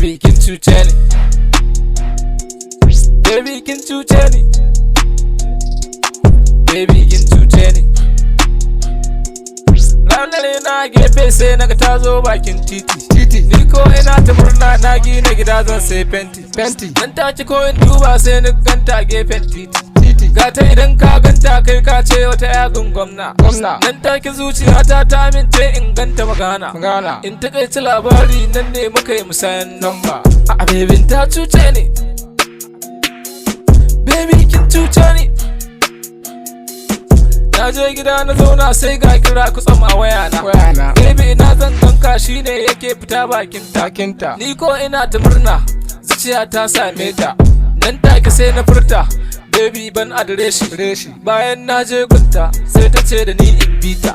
baby kin cuce ni, baby kin cuce ni, baby kin cuce ni. Ranar ina gefe sai naga ta zo bakin titi, ni ko ina ta murna na gina gida zan sai fenti. Dan ta ci ko in duba sai ni ganta gefen titi, gata idan ka ganta kai ka ce wata yagun gwamna. Nan take zuciyata ta amince in ganta magana, in ta kai labari nan ne muka yi musayan namba. A bebin ta cuce ni, baby kin cuce ni. Na je gida na zauna sai ga kira kutsam a wayana. Baby ina zan ganka shine yake fita bakinta. Ni ko ina ta murna zuciya ta same ta. Nan take sai na furta baby ban adireshi. Bayan na je gunta sai ta ce da ni in bita.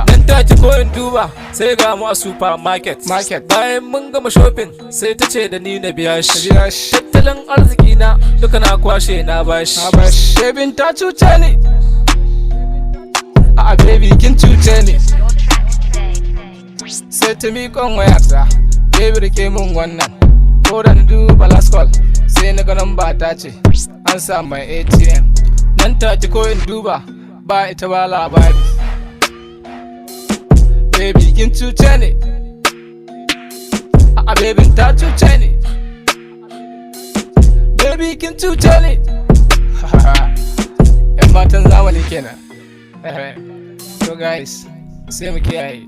Nan take ko in duba sai ga mu a supermarket. Bayan mun gama shopping sai ta ce da ni na biya shi. Tattalin arziki na duka na kwashe na bashi. Baby ta cuce ni, a baby kin cuce ni. Sai ta miƙon wayarta, baby rike mun wannan. Ko da na duba last call sai na ga namba ta ce an sa mai ATM. Nan take ko in duba ba ita ba labari. Baby kin cuce ni, a baby ta cuce ni, baby kin cuce ni. Yan matan zamani kenan. So guys, sai mu kiyaye.